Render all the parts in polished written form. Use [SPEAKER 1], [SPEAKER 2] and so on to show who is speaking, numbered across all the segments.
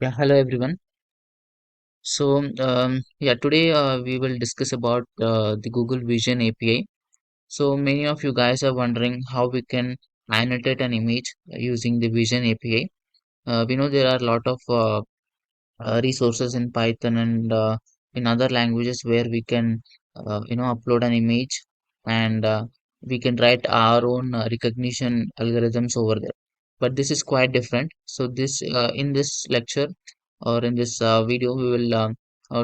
[SPEAKER 1] Yeah, hello everyone. Today we will discuss about the Google Vision API. So, many of you guys are wondering how we can annotate an image using the Vision API. We know there are a lot of resources in Python and in other languages where we can, upload an image and we can write our own recognition algorithms over there. But this is quite different. So, this in this lecture or in this video, we will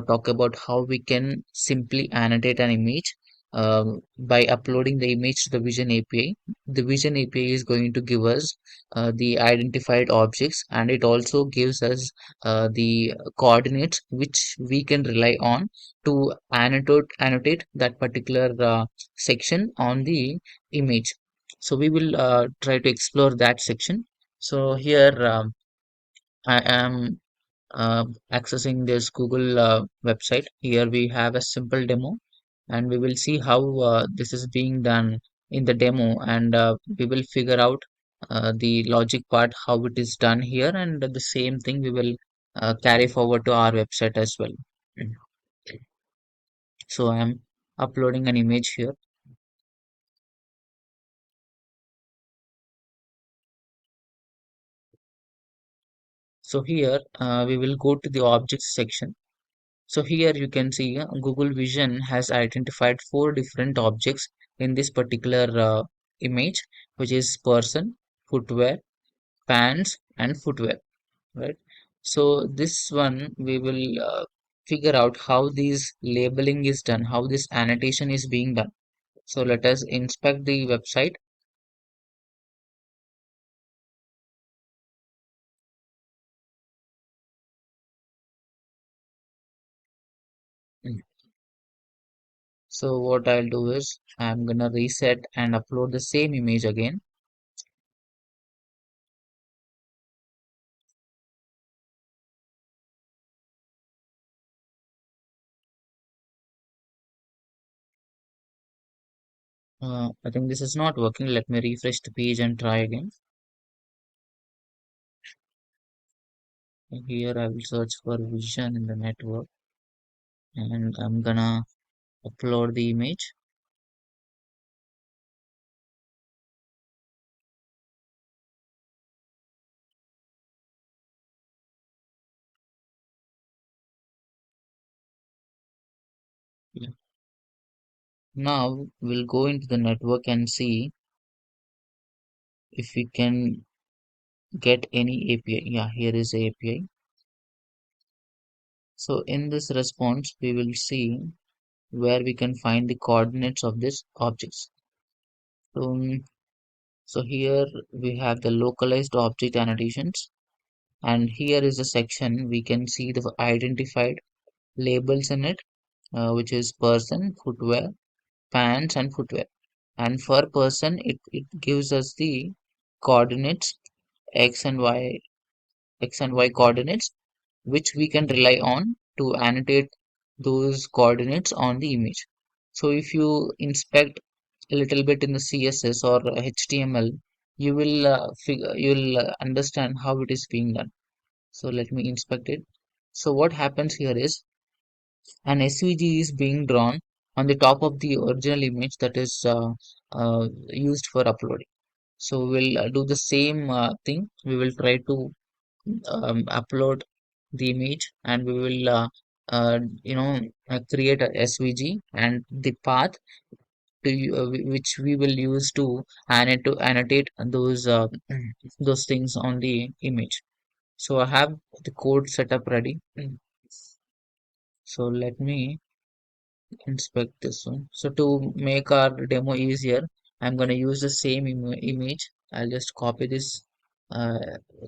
[SPEAKER 1] talk about how we can simply annotate an image by uploading the image to the Vision API. The Vision API is going to give us the identified objects, and it also gives us the coordinates which we can rely on to annotate that particular section on the image. So we will try to explore that section. So here I am accessing this Google website. Here we have a simple demo, and we will see how this is being done in the demo, and we will figure out the logic part, how it is done here, and the same thing we will carry forward to our website as well. Mm. So I am uploading an image here. So here we will go to the objects section. So here you can see Google Vision has identified four different objects in this particular image, which is person, footwear, pants, and footwear, right? So this one we will figure out how this labeling is done, how this annotation is being done. So let us inspect the website. Mm. So what I'll do is I'm gonna reset and upload the same image again. I think this is not working. Let me refresh the page and try again. Here I will search for vision in the network and I'm gonna upload the image. Yeah. Now we'll go into the network and see if we can get any API. Yeah, here is the API. So in this response, we will see where we can find the coordinates of this objects. So here we have the localized object annotations, and here is the section we can see the identified labels in it, which is person, footwear, pants, and footwear. And for person, it gives us the coordinates x and y coordinates, which we can rely on to annotate those coordinates on the image. So if you inspect a little bit in the CSS or HTML, you'll understand how it is being done. So let me inspect it. So what happens here is an SVG is being drawn on the top of the original image that is used for uploading. So we'll do the same thing. We will try to upload the image, and we will create a SVG and the path which we will use to annotate those things on the image. So I have the code set up ready. So let me inspect this one. So to make our demo easier, I'm going to use the same image. I'll just uh,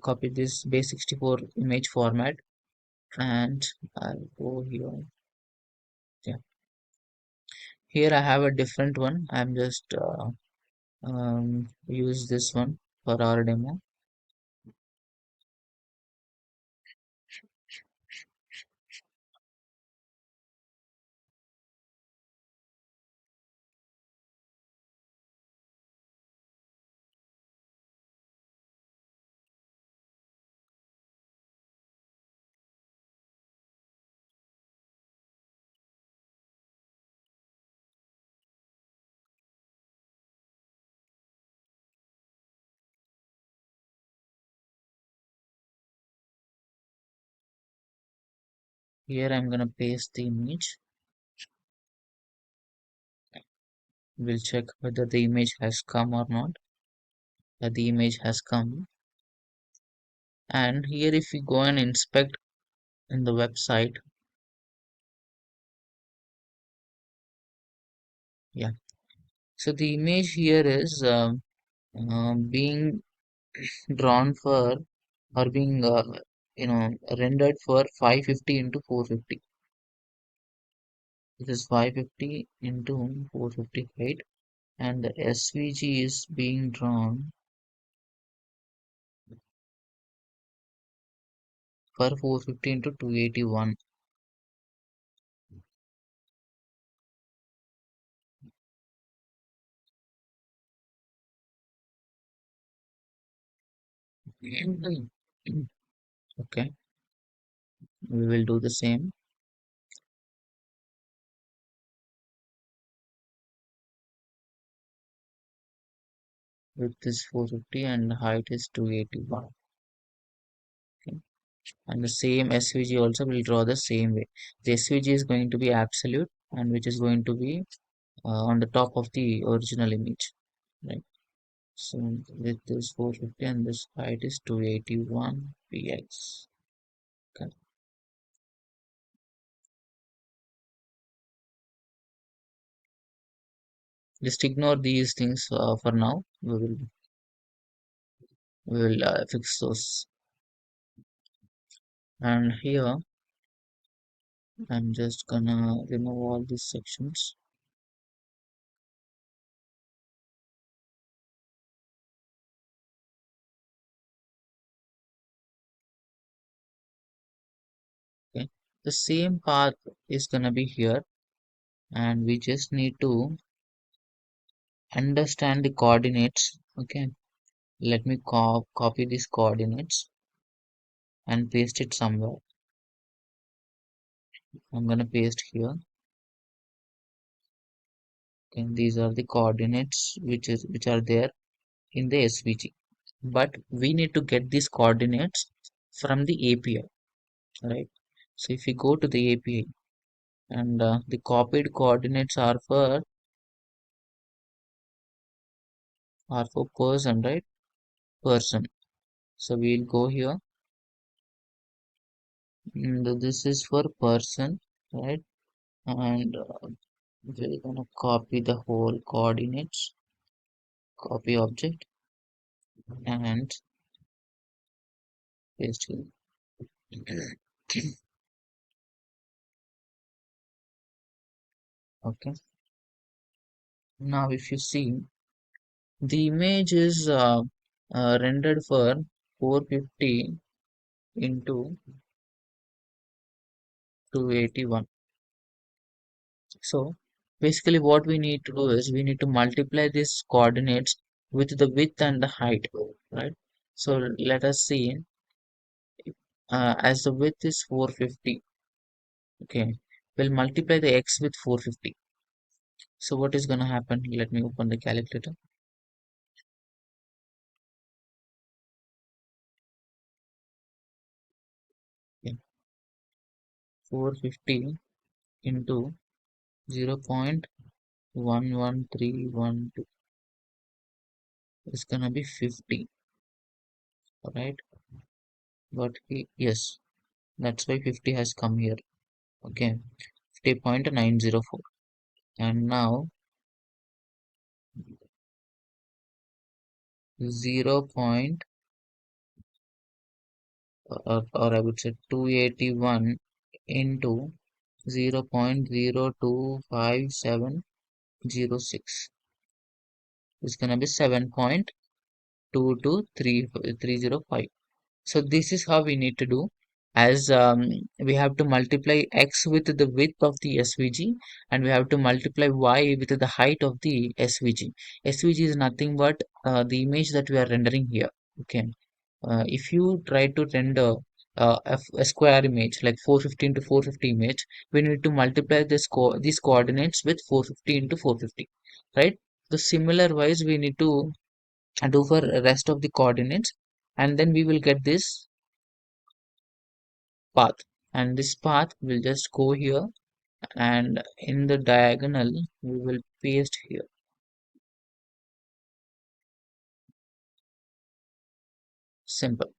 [SPEAKER 1] copy this base64 image format, and I'll go here. Yeah, here I have a different one. I'm just use this one for our demo. Here I'm gonna paste the image. We'll check whether the image has come or not. The image has come. And here if we go and inspect in the website, yeah. So the image here is being drawn for or being rendered for 550 into 450. This is 550 into 450 height, and the SVG is being drawn for 450 into 281. Okay, we will do the same with this 450 and height is 281. Okay, and the same SVG also will draw the same way. The SVG is going to be absolute and which is going to be on the top of the original image, right? So with this 450 and this height is 281 px. Okay. Just ignore these things for now. We will fix those. And here I'm just gonna remove all these sections. Okay. The same path is gonna be here, and we just need to understand the coordinates. Okay. Let me copy these coordinates and paste it somewhere. I'm gonna paste here. Okay, these are the coordinates which are there in the SVG. But we need to get these coordinates from the API, right? So if we go to the API and the copied coordinates are for person, right? Person. So we'll go here and this is for person, right? And we're gonna copy the whole coordinates, copy object and paste here. Okay. Now if you see the image is rendered for 450 into 281. So basically what we need to do is we need to multiply these coordinates with the width and the height, right? So let us see, as the width is 450, okay, we'll multiply the x with 450. So what is going to happen? Let me open the calculator. Okay. 450 into 0.11312 is going to be 50, right? But yes, that's why 50 has come here. Okay, 50.904. And now 0 point or I would say 281 into 0.025706 is gonna be 7.22305. So this is how we need to do, as we have to multiply x with the width of the SVG and we have to multiply y with the height of the SVG. SVG is nothing but the image that we are rendering here. Okay. If you try to render a square image like 450 into 450 image, we need to multiply these coordinates with 450 into 450, right? The similar wise we need to do for rest of the coordinates, and then we will get this path and this path will just go here, and in the diagonal we will paste here. Simple.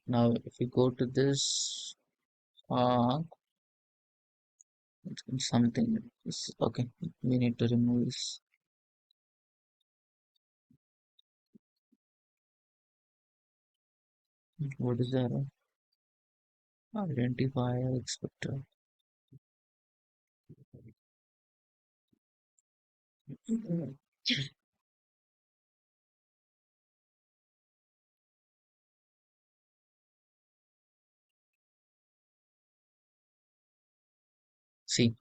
[SPEAKER 1] Now if we go to this path, it's something okay, we need to remove this. What is that? Identifier expector. See,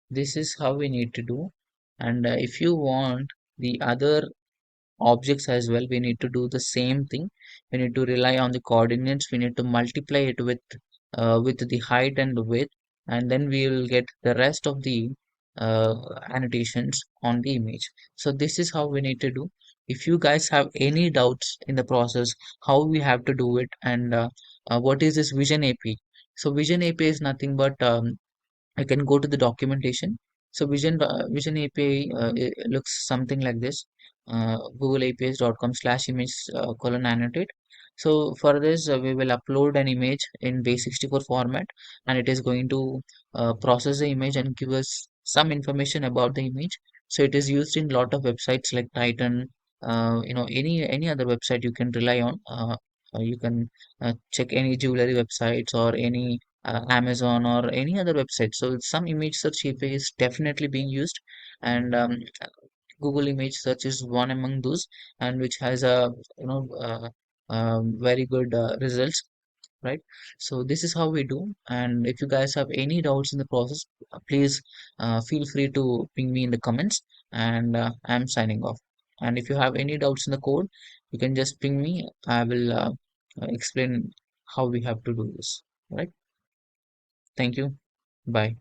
[SPEAKER 1] this is how we need to do. And if you want the other objects as well, we need to do the same thing. We need to rely on the coordinates. We need to multiply it with the height and the width, and then we will get the rest of the uh, annotations on the image. So this is how we need to do. If you guys have any doubts in the process, how we have to do it, and what is this Vision API? So Vision API is nothing but I can go to the documentation. So Vision API it looks something like this. googleapis.com/image colon annotate. So for this, we will upload an image in base 64 format, and it is going to process the image and give us some information about the image. So it is used in lot of websites like Titan, any other website you can rely on. You can check any jewelry websites or any Amazon or any other website. So some image search API is definitely being used, and Google image search is one among those, and which has a very good results, right? So this is how we do. And if you guys have any doubts in the process, please feel free to ping me in the comments, and I'm signing off. And if you have any doubts in the code, you can just ping me. I will explain how we have to do this. Right? Thank you. Bye.